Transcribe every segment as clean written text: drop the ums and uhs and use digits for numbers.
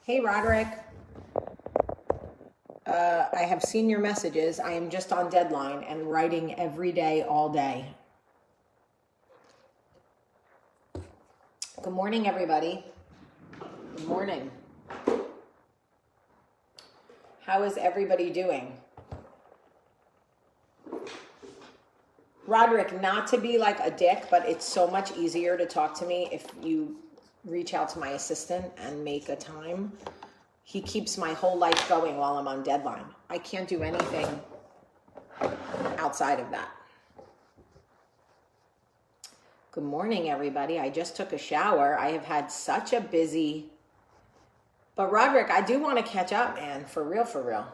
Hey, Roderick. I have seen your messages. I am just on deadline and writing every day, all day. Good morning, everybody. Good morning. How is everybody doing? Roderick, not to be like a dick, but it's so much easier to talk to me if you reach out to my assistant and make a time. He keeps my whole life going while I'm on deadline. I can't do anything outside of that. Good morning, everybody. I just took a shower. I have had such a busy... But Roderick, I do want to catch up, man. For real, for real.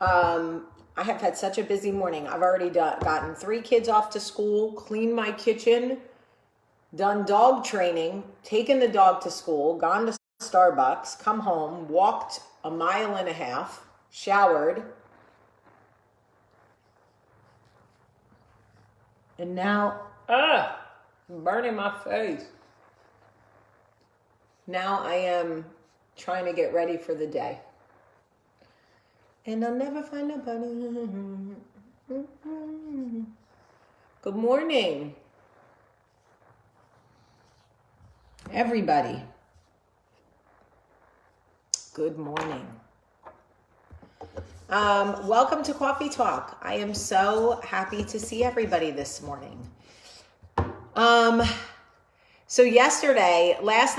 I have had such a busy morning. I've already gotten 3 kids off to school, cleaned my kitchen, done dog training, taken the dog to school, gone to Starbucks, come home, walked a mile and a half, showered, and now, I'm burning my face. Now I am trying to get ready for the day. And I'll never find nobody. Good morning, everybody. Good morning. Welcome to Coffee Talk. I am so happy to see everybody this morning. So last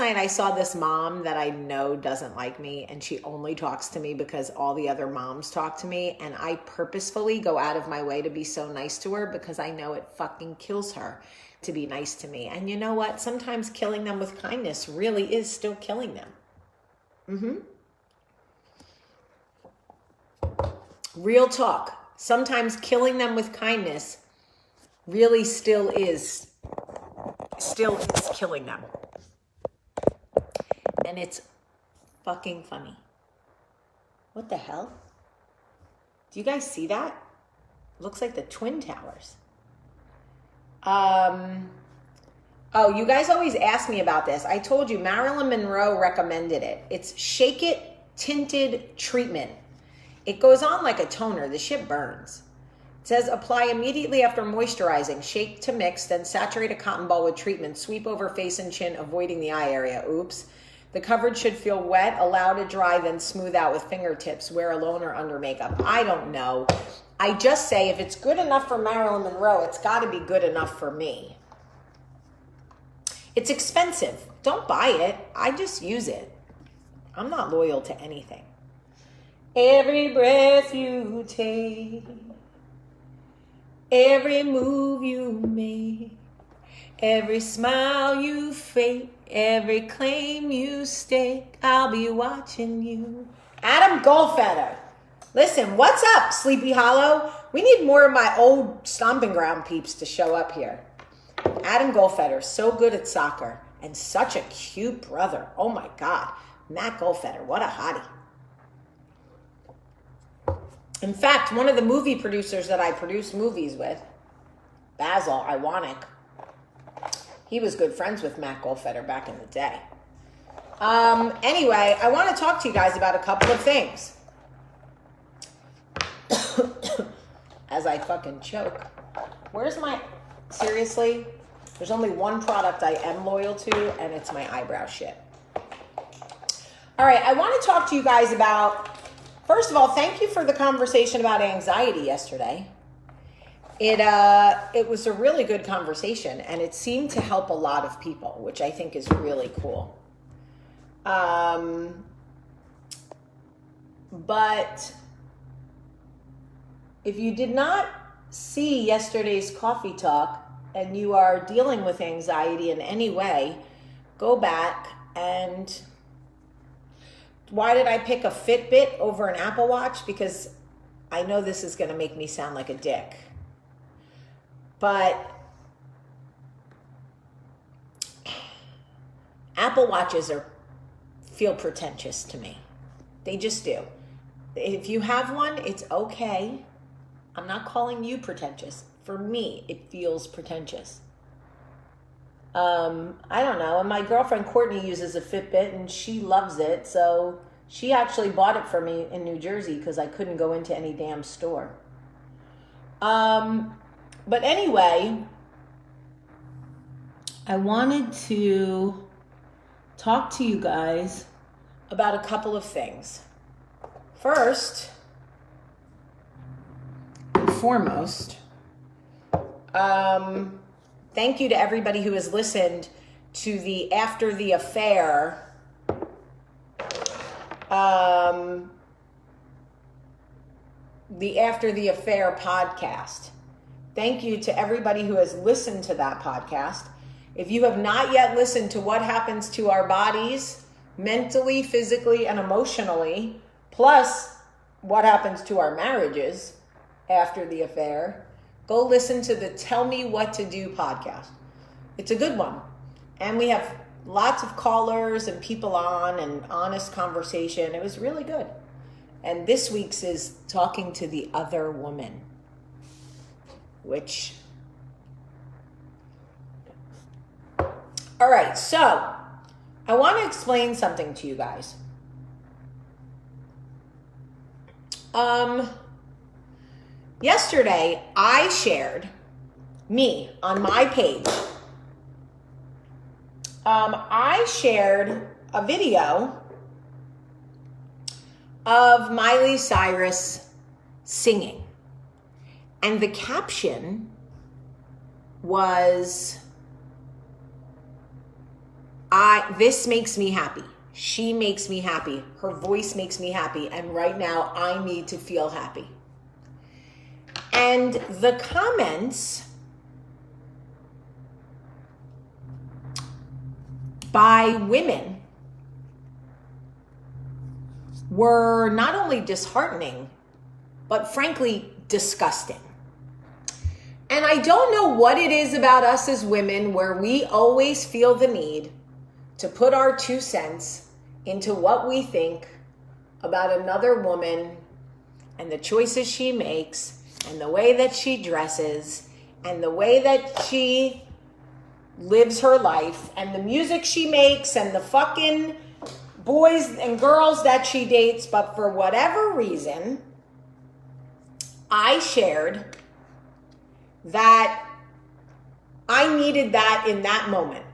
night I saw this mom that I know doesn't like me, and she only talks to me because all the other moms talk to me, and I purposefully go out of my way to be so nice to her because I know it fucking kills her to be nice to me. And you know what? Sometimes killing them with kindness really is still killing them. Real talk. Sometimes killing them with kindness really still is killing them. And it's fucking funny. What the hell? Do you guys see that? Looks like the Twin Towers. Oh, you guys always ask me about this. I told you Marilyn Monroe recommended it. It's Shake It Tinted Treatment. It goes on like a toner. The shit burns. It says apply immediately after moisturizing. Shake to mix, then saturate a cotton ball with treatment. Sweep over face and chin, avoiding the eye area. Oops. The coverage should feel wet. Allow to dry, then smooth out with fingertips. Wear alone or under makeup. I don't know. I just say if it's good enough for Marilyn Monroe, it's got to be good enough for me. It's expensive. Don't buy it. I just use it. I'm not loyal to anything. Every breath you take, every move you make, every smile you fake, every claim you stake, I'll be watching you. Adam Goldfeder. Listen, what's up, Sleepy Hollow? We need more of my old stomping ground peeps to show up here. Adam Goldfeder, so good at soccer and such a cute brother. Oh my God. Matt Goldfeder, what a hottie. In fact, one of the movie producers that I produced movies with, Basil Iwanek, he was good friends with Matt Goldfeder back in the day. Anyway, I want to talk to you guys about a couple of things. As I fucking choke. Seriously? There's only one product I am loyal to, and it's my eyebrow shit. All right, I want to talk to you guys about... First of all, thank you for the conversation about anxiety yesterday. It was a really good conversation, and it seemed to help a lot of people, which I think is really cool. But if you did not see yesterday's coffee talk and you are dealing with anxiety in any way, go back and... Why did I pick a Fitbit over an Apple Watch? Because I know this is going to make me sound like a dick. But Apple Watches feel pretentious to me. They just do. If you have one, it's okay. I'm not calling you pretentious. For me, it feels pretentious. I don't know. And my girlfriend Courtney uses a Fitbit and she loves it. So she actually bought it for me in New Jersey because I couldn't go into any damn store. But anyway, I wanted to talk to you guys about a couple of things. First and foremost, thank you to everybody who has listened to the After the Affair podcast. Thank you to everybody who has listened to that podcast. If you have not yet listened to what happens to our bodies, mentally, physically, and emotionally, plus what happens to our marriages after the affair, go listen to the Tell Me What to Do podcast. It's a good one. And we have lots of callers and people on and honest conversation. It was really good. And this week's is talking to the other woman, which... All right, so I want to explain something to you guys. Yesterday, I shared me on my page. I shared a video of Miley Cyrus singing. And the caption was, this makes me happy. She makes me happy. Her voice makes me happy. And right now, I need to feel happy. And the comments by women were not only disheartening, but frankly, disgusting. And I don't know what it is about us as women where we always feel the need to put our 2 cents into what we think about another woman and the choices she makes and the way that she dresses and the way that she lives her life and the music she makes and the fucking boys and girls that she dates. But for whatever reason, I shared that I needed that in that moment,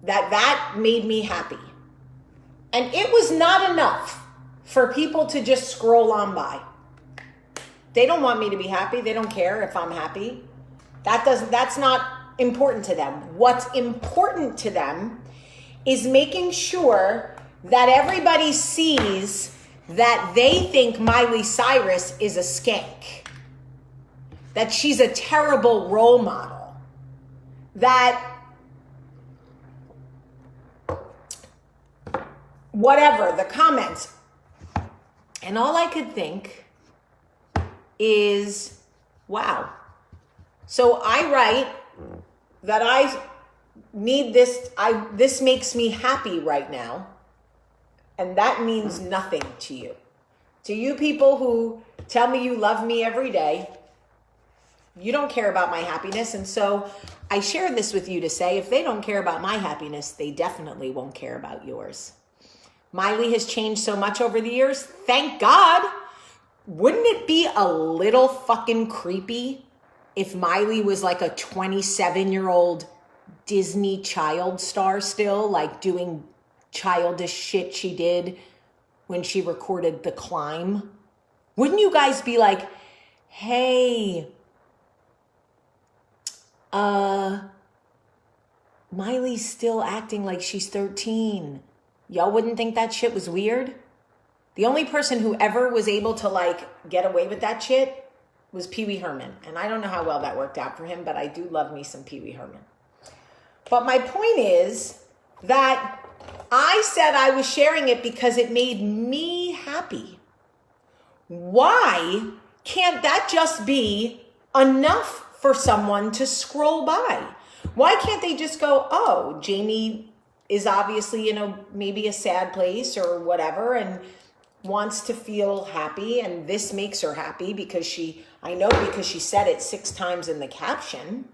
that made me happy. And it was not enough for people to just scroll on by. They don't want me to be happy. They don't care if I'm happy. That's not important to them. What's important to them is making sure that everybody sees that they think Miley Cyrus is a skank, that she's a terrible role model, that whatever, the comments. And all I could think is, wow. So I write that I need this, this makes me happy right now. And that means nothing to you. To you people who tell me you love me every day, you don't care about my happiness. And so I share this with you to say, if they don't care about my happiness, they definitely won't care about yours. Miley has changed so much over the years. Thank God. Wouldn't it be a little fucking creepy if Miley was like a 27-year-old Disney child star still, like doing childish shit she did when she recorded The Climb? Wouldn't you guys be like, hey, Miley's still acting like she's 13. Y'all wouldn't think that shit was weird? The only person who ever was able to like get away with that shit was Pee Wee Herman. And I don't know how well that worked out for him, but I do love me some Pee Wee Herman. But my point is that I said I was sharing it because it made me happy. Why can't that just be enough for someone to scroll by? Why can't they just go, oh, Jamie is obviously in maybe a sad place or whatever and wants to feel happy, and this makes her happy because she said it 6 times in the caption.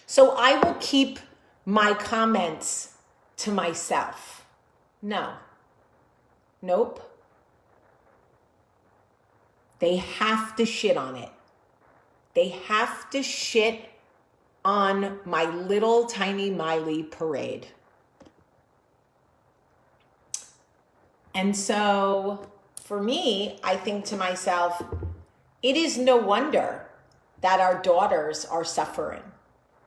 So I will keep my comments to myself. No. Nope. They have to shit on it. They have to shit on my little tiny Miley parade. And so for me, I think to myself, it is no wonder that our daughters are suffering,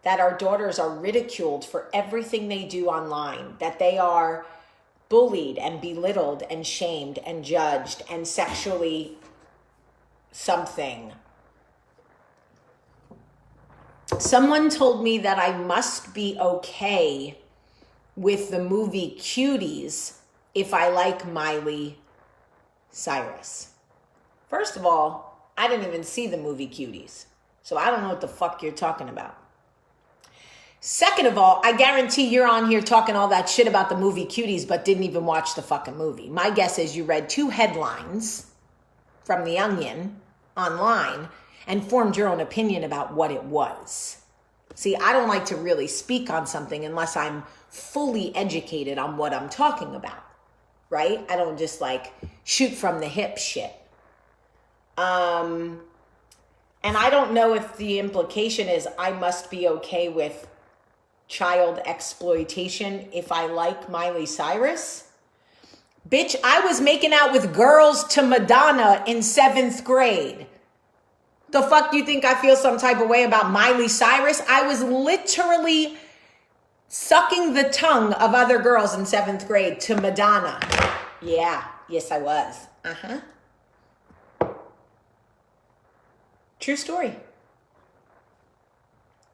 that our daughters are ridiculed for everything they do online, that they are bullied and belittled and shamed and judged and sexually something. Someone told me that I must be okay with the movie Cuties if I like Miley Cyrus. First of all, I didn't even see the movie Cuties, so I don't know what the fuck you're talking about. Second of all, I guarantee you're on here talking all that shit about the movie Cuties but didn't even watch the fucking movie. My guess is you read 2 headlines from The Onion online and formed your own opinion about what it was. See, I don't like to really speak on something unless I'm fully educated on what I'm talking about, right? I don't just like shoot from the hip shit. And I don't know if the implication is I must be okay with child exploitation if I like Miley Cyrus. Bitch, I was making out with girls to Madonna in 7th grade. The fuck do you think I feel some type of way about Miley Cyrus? I was literally sucking the tongue of other girls in 7th grade to Madonna. Yeah, yes I was. True story.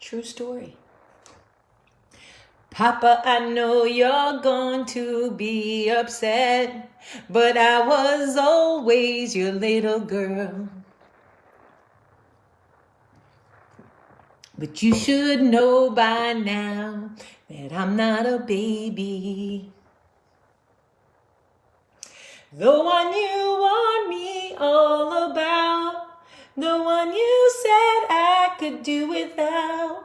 True story. Papa, I know you're going to be upset, but I was always your little girl. But you should know by now that I'm not a baby. The one you want me all about, the one you said I could do without.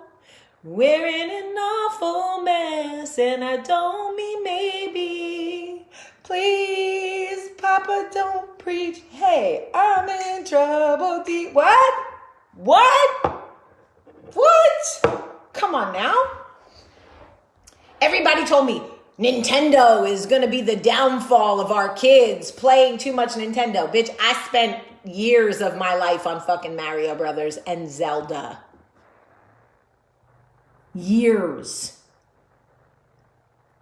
We're in an awful mess, and I don't mean maybe. Please, Papa, don't preach. Hey, I'm in trouble deep. What? Come on now. Everybody told me Nintendo is going to be the downfall of our kids playing too much Nintendo. Bitch, I spent years of my life on fucking Mario Brothers and Zelda. Years.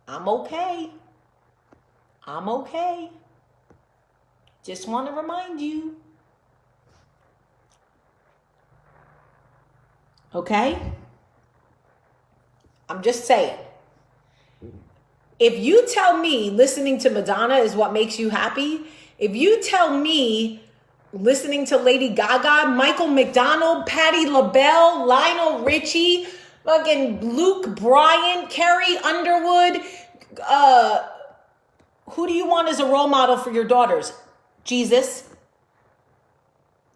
I'm okay. Just want to remind you. Okay? I'm just saying. If you tell me listening to Madonna is what makes you happy, if you tell me listening to Lady Gaga, Michael McDonald, Patti LaBelle, Lionel Richie, fucking Luke Bryan, Carrie Underwood, who do you want as a role model for your daughters? Jesus.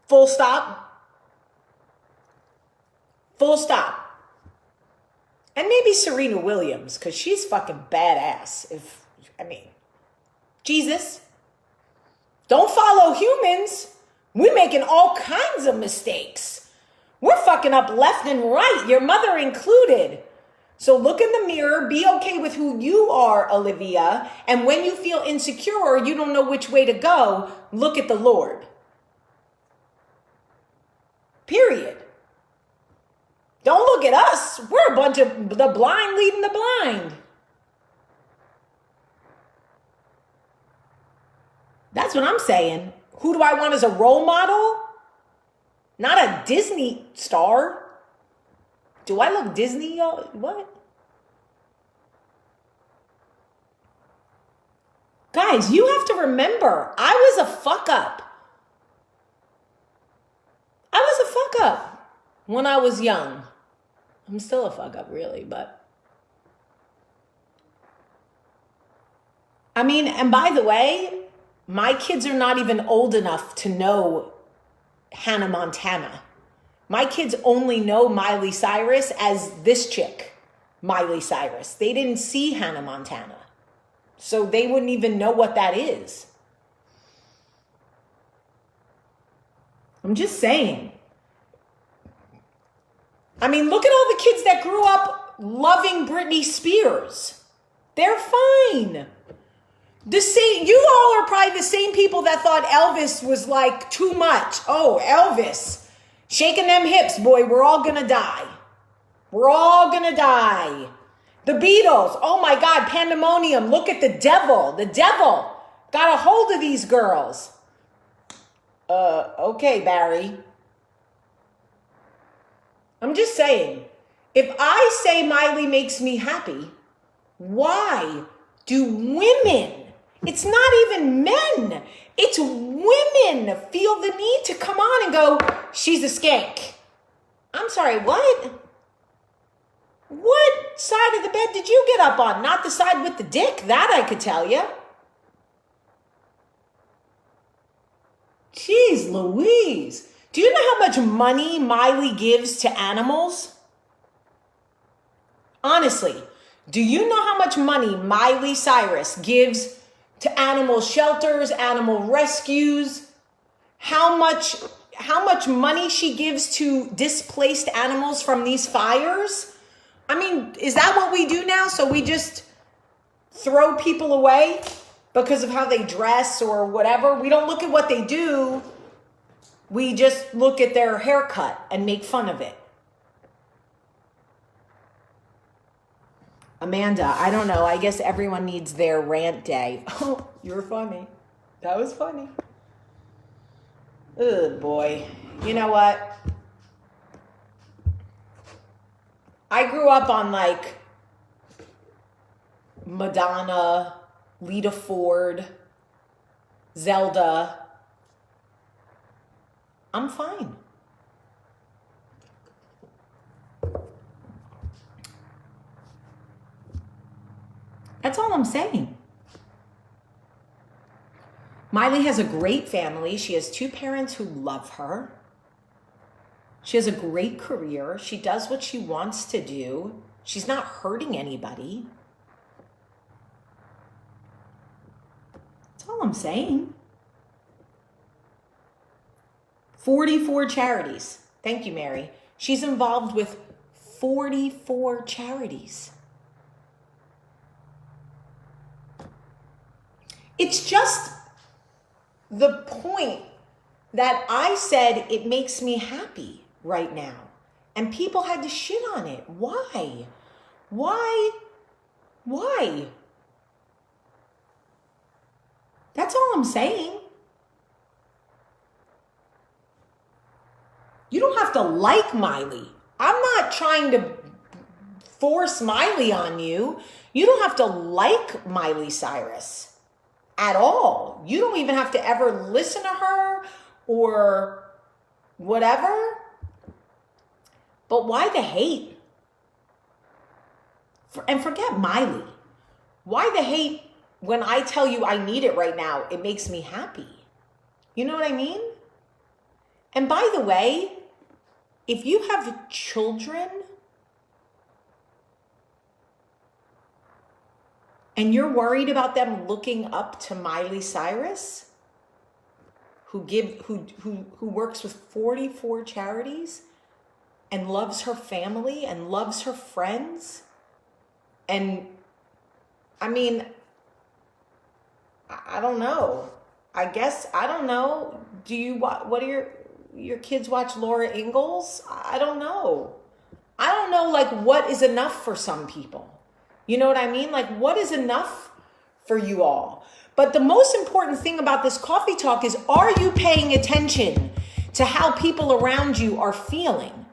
Full stop. Full stop. And maybe Serena Williams, because she's fucking badass. Jesus. Don't follow humans. We're making all kinds of mistakes. We're fucking up left and right, your mother included. So look in the mirror, be okay with who you are, Olivia. And when you feel insecure or you don't know which way to go, look at the Lord. Period. Don't look at us. We're a bunch of the blind leading the blind. That's what I'm saying. Who do I want as a role model? Not a Disney star. Do I look Disney, y'all? What? Guys, you have to remember, I was a fuck up. I was a fuck up when I was young. I'm still a fuck up, really, but. And by the way, my kids are not even old enough to know Hannah Montana. My kids only know Miley Cyrus as this chick, Miley Cyrus. They didn't see Hannah Montana. So they wouldn't even know what that is. I'm just saying. I mean, look at all the kids that grew up loving Britney Spears. They're fine. You all are probably the same people that thought Elvis was like too much. Oh, Elvis, shaking them hips, boy, we're all gonna die. We're all gonna die. The Beatles, oh my God, pandemonium. Look at the devil. The devil got a hold of these girls. Okay, Barry. I'm just saying, if I say Miley makes me happy, why do women, it's not even men, it's women feel the need to come on and go, she's a skank? I'm sorry, what? What side of the bed did you get up on? Not the side with the dick, that I could tell you. Jeez Louise. Do you know how much money Miley gives to animals? Honestly, do you know how much money Miley Cyrus gives to animal shelters, animal rescues? How much money she gives to displaced animals from these fires? I mean, is that what we do now? So we just throw people away because of how they dress or whatever? We don't look at what they do. We just look at their haircut and make fun of it. Amanda, I don't know. I guess everyone needs their rant day. Oh, you're funny. That was funny. Oh, boy. You know what? I grew up on like Madonna, Lita Ford, Zelda. I'm fine. That's all I'm saying. Miley has a great family. She has 2 parents who love her. She has a great career. She does what she wants to do. She's not hurting anybody. That's all I'm saying. 44 charities. Thank you, Mary. She's involved with 44 charities. It's just the point that I said it makes me happy right now. And people had to shit on it. Why? Why? That's all I'm saying. You don't have to like Miley. I'm not trying to force Miley on you. You don't have to like Miley Cyrus at all. You don't even have to ever listen to her or whatever. But why the hate? And forget Miley. Why the hate when I tell you I need it right now? It makes me happy. You know what I mean? And by the way, if you have children and you're worried about them looking up to Miley Cyrus, who works with 44 charities and loves her family and loves her friends, and I mean, I don't know. I guess, I don't know. What are your kids watch Laura Ingalls? I don't know. I don't know, like, what is enough for some people. You know what I mean? Like, what is enough for you all? But the most important thing about this coffee talk is, are you paying attention to how people around you are feeling?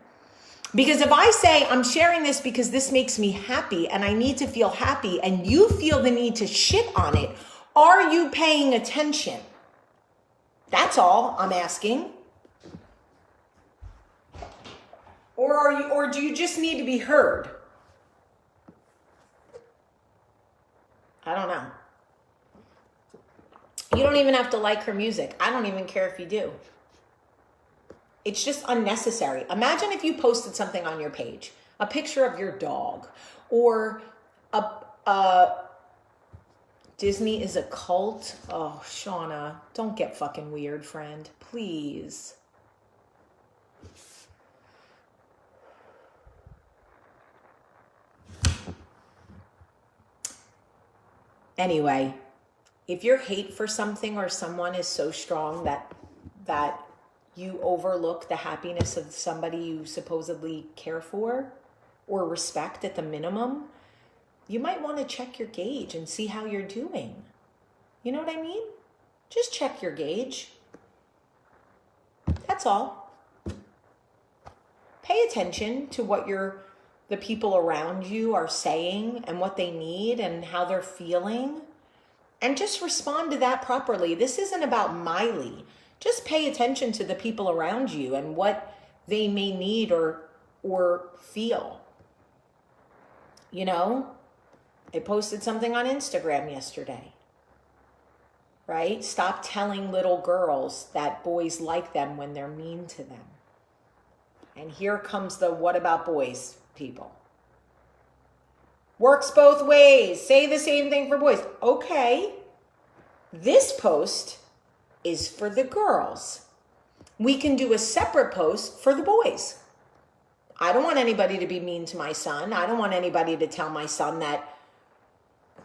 Because if I say, I'm sharing this because this makes me happy and I need to feel happy, and you feel the need to shit on it, are you paying attention? That's all I'm asking. Or do you just need to be heard? I don't know. You don't even have to like her music. I don't even care if you do. It's just unnecessary. Imagine if you posted something on your page, a picture of your dog, or a Disney is a cult. Oh, Shauna, don't get fucking weird, friend. Please. Anyway, if your hate for something or someone is so strong that you overlook the happiness of somebody you supposedly care for or respect at the minimum, you might want to check your gauge and see how you're doing. You know what I mean? Just check your gauge. That's all. Pay attention to what the people around you are saying and what they need and how they're feeling. And just respond to that properly. This isn't about Miley. Just pay attention to the people around you and what they may need or feel. You know, I posted something on Instagram yesterday, right? Stop telling little girls that boys like them when they're mean to them. And here comes the what about boys people. Works both ways. Say the same thing for boys. Okay. This post is for the girls. We can do a separate post for the boys. I don't want anybody to be mean to my son. I don't want anybody to tell my son that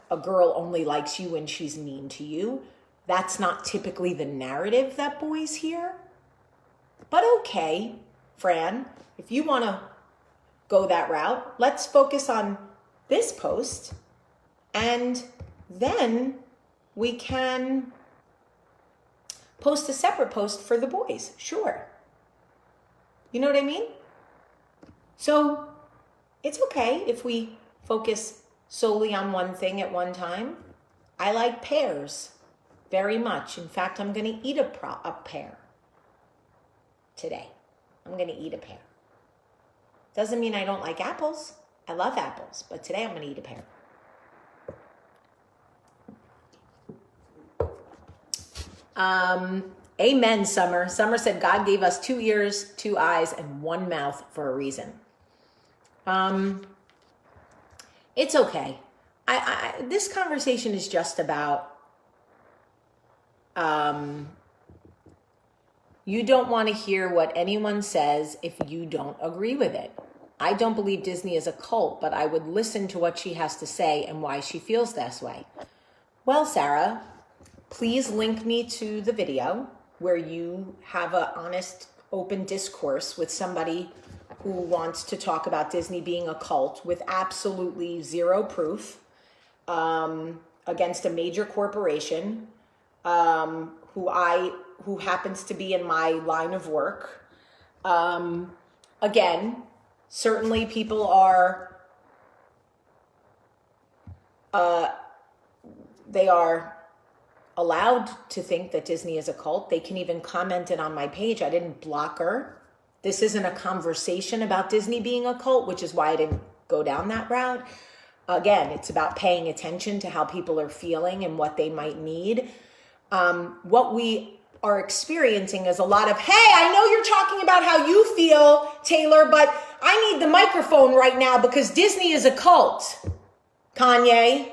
a girl only likes you when she's mean to you. That's not typically the narrative that boys hear. But okay, Fran, if you want to go that route, let's focus on this post, and then we can post a separate post for the boys. Sure. You know what I mean? So it's okay if we focus solely on one thing at one time. I like pears very much. In fact, I'm going to eat a pear today. I'm going to eat a pear. Doesn't mean I don't like apples. I love apples, but today I'm going to eat a pear. Amen, Summer. Summer said God gave us 2 ears, 2 eyes, and 1 mouth for a reason. It's okay. This conversation is just about you don't want to hear what anyone says if you don't agree with it. I don't believe Disney is a cult, but I would listen to what she has to say and why she feels this way. Well, Sarah, please link me to the video where you have an honest, open discourse with somebody who wants to talk about Disney being a cult with absolutely zero proof against a major corporation who happens to be in my line of work. Again, certainly people are they are allowed to think that Disney is a cult. They can even comment it on my page. I didn't block her. This isn't a conversation about Disney being a cult, which is why I didn't go down that route. Again, it's about paying attention to how people are feeling and what they might need. What we are experiencing is a lot of, hey, I know you're talking about how you feel, Taylor, but I need the microphone right now because Disney is a cult. Kanye.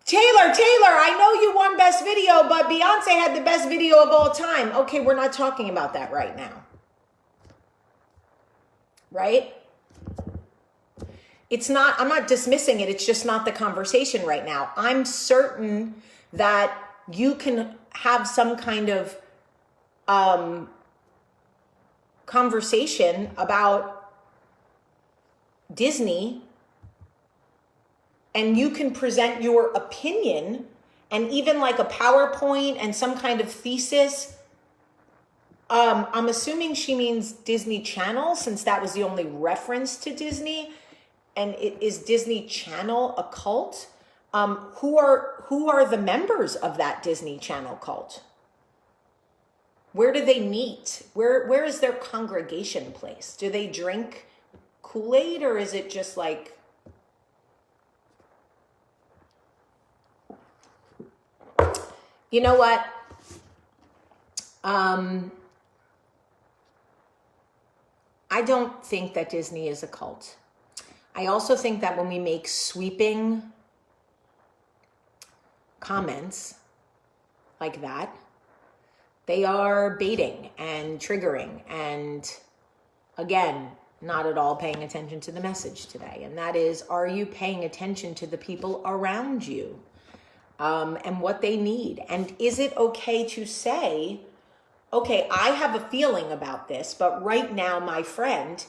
Taylor, I know you won Best Video, but Beyonce had the best video of all time. Okay, we're not talking about that right now. Right? I'm not dismissing it. It's just not the conversation right now. I'm certain that you can have some kind of conversation about Disney, and you can present your opinion and even like a PowerPoint and some kind of thesis. I'm assuming she means Disney Channel, since that was the only reference to Disney. And is Disney Channel a cult? Who are the members of that Disney Channel cult? Where do they meet? Where is their congregation place? Do they drink Kool-Aid, or is it just like... You know what? I don't think that Disney is a cult. I also think that when we make sweeping comments like that, they are baiting and triggering and, again, not at all paying attention to the message today. And that is, are you paying attention to the people around you and what they need? And is it okay to say, okay, I have a feeling about this, but right now my friend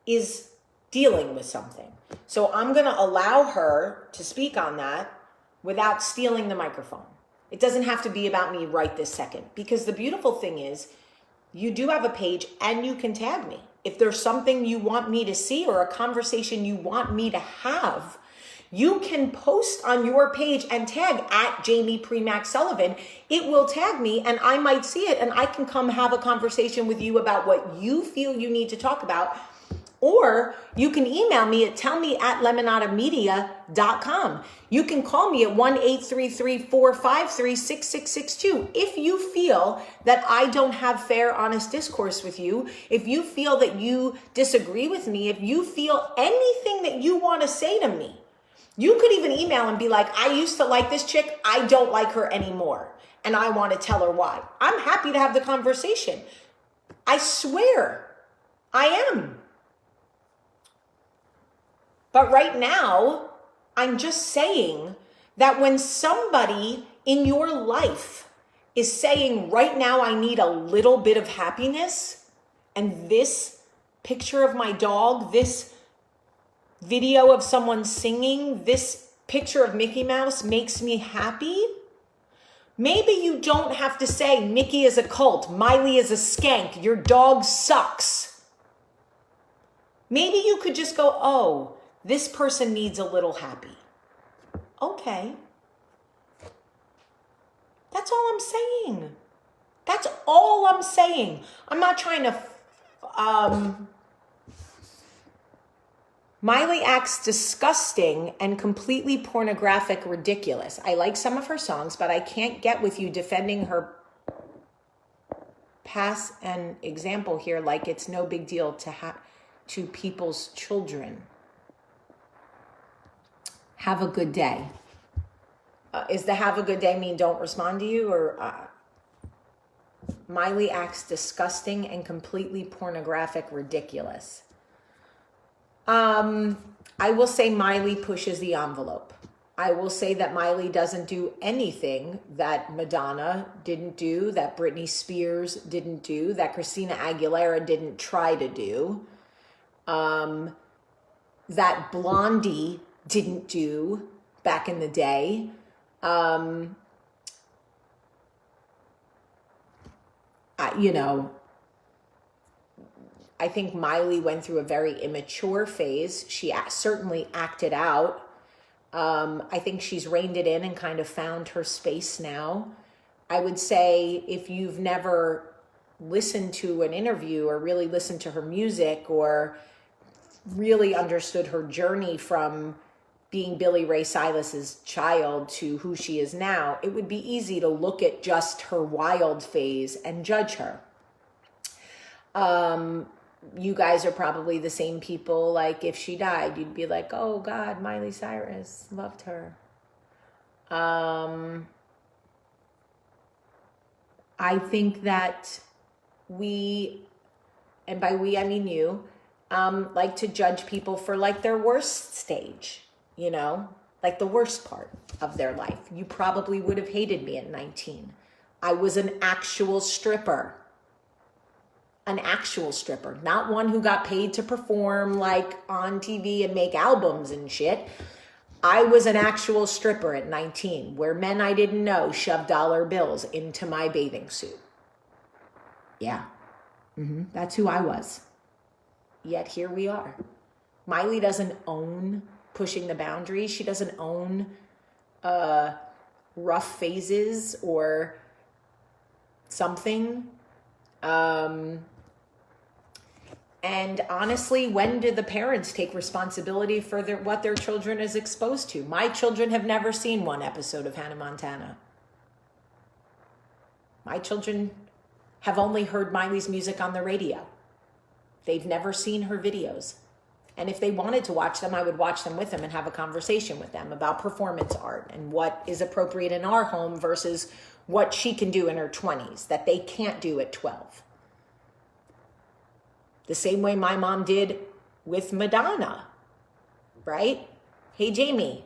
is dealing with something. So I'm going to allow her to speak on that without stealing the microphone. It doesn't have to be about me right this second, because the beautiful thing is you do have a page and you can tag me. If there's something you want me to see or a conversation you want me to have, you can post on your page and tag at Jamie Premack Sullivan. It will tag me and I might see it and I can come have a conversation with you about what you feel you need to talk about. Or you can email me at tellme@lemonadamedia.com. You can call me at 1-833-453-6662. If you feel that I don't have fair, honest discourse with you, if you feel that you disagree with me, if you feel anything that you want to say to me, you could even email and be like, I used to like this chick, I don't like her anymore, and I want to tell her why. I'm happy to have the conversation. I swear, I am. But right now, I'm just saying that when somebody in your life is saying, right now I need a little bit of happiness, and this picture of my dog, this video of someone singing, this picture of Mickey Mouse makes me happy, maybe you don't have to say Mickey is a cult, Miley is a skank, your dog sucks. Maybe you could just go, oh, this person needs a little happy. Okay. That's all I'm saying. That's all I'm saying. I'm not trying to... Miley acts disgusting and completely pornographic ridiculous. I like some of her songs, but I can't get with you defending her pass an example here like it's no big deal to people's children. Have a good day. Is the have a good day mean don't respond to you? Or Miley acts disgusting and completely pornographic ridiculous. I will say Miley pushes the envelope. I will say that Miley doesn't do anything that Madonna didn't do, that Britney Spears didn't do, that Christina Aguilera didn't try to do, that Blondie didn't do back in the day. I think Miley went through a very immature phase. She certainly acted out. I think she's reined it in and kind of found her space now. I would say if you've never listened to an interview or really listened to her music or really understood her journey from being Billy Ray Cyrus's child to who she is now, it would be easy to look at just her wild phase and judge her. You guys are probably the same people, like if she died, you'd be like, oh God, Miley Cyrus, loved her. I think that we, and by we I mean you, like to judge people for like their worst stage, you know, like the worst part of their life. You probably would have hated me at 19. I was an actual stripper. An actual stripper, not one who got paid to perform like on TV and make albums and shit. I was an actual stripper at 19, where men I didn't know shoved dollar bills into my bathing suit. Yeah, that's who I was. Yet here we are. Miley doesn't own pushing the boundaries. She doesn't own rough phases or something. And honestly, when did the parents take responsibility for what their children is exposed to? My children have never seen one episode of Hannah Montana. My children have only heard Miley's music on the radio. They've never seen her videos. And if they wanted to watch them, I would watch them with them and have a conversation with them about performance art and what is appropriate in our home versus what she can do in her 20s that they can't do at 12. The same way my mom did with Madonna, right? Hey, Jamie,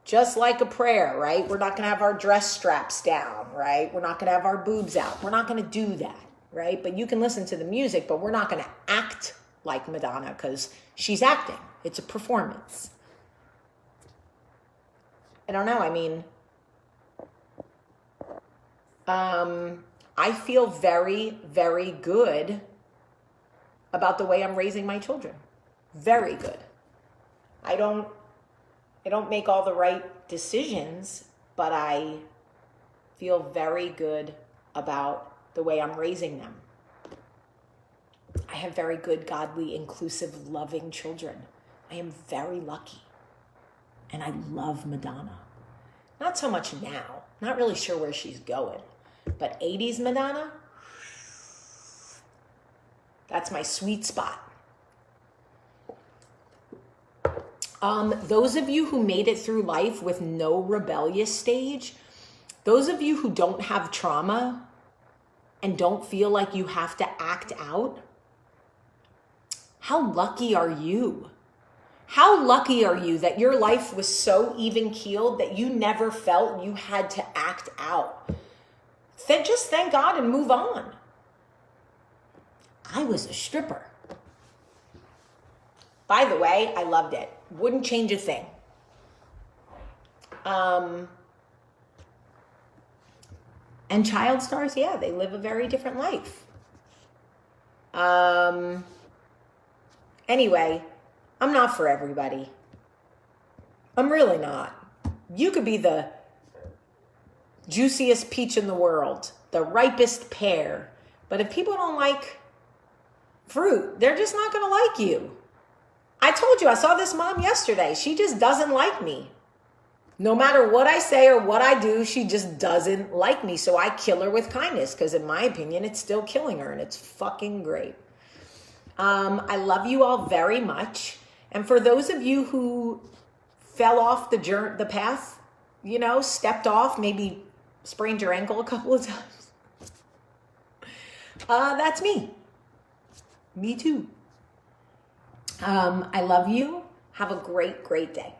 just like a prayer, right? We're not going to have our dress straps down, right? We're not going to have our boobs out. We're not going to do that, right? But you can listen to the music, but we're not going to act like Madonna because she's acting. It's a performance. I don't know. I mean, I feel very, very good about the way I'm raising my children. Very good. I don't make all the right decisions, but I feel very good about the way I'm raising them. I have very good, godly, inclusive, loving children. I am very lucky. And I love Madonna. Not so much now. Not really sure where she's going. But 80s Madonna, that's my sweet spot. Those of you who made it through life with no rebellious stage, those of you who don't have trauma and don't feel like you have to act out, how lucky are you? How lucky are you that your life was so even-keeled that you never felt you had to act out? Just thank God and move on. I was a stripper. By the way, I loved it. Wouldn't change a thing. And child stars, yeah, they live a very different life. Anyway, I'm not for everybody. I'm really not. You could be the juiciest peach in the world, the ripest pear. But if people don't like fruit, they're just not going to like you. I told you, I saw this mom yesterday. She just doesn't like me. No matter what I say or what I do, she just doesn't like me. So I kill her with kindness because in my opinion, it's still killing her and it's fucking great. I love you all very much. And for those of you who fell off the path, you know, stepped off, maybe sprained your ankle a couple of times. That's me. Me too. I love you. Have a great, great day.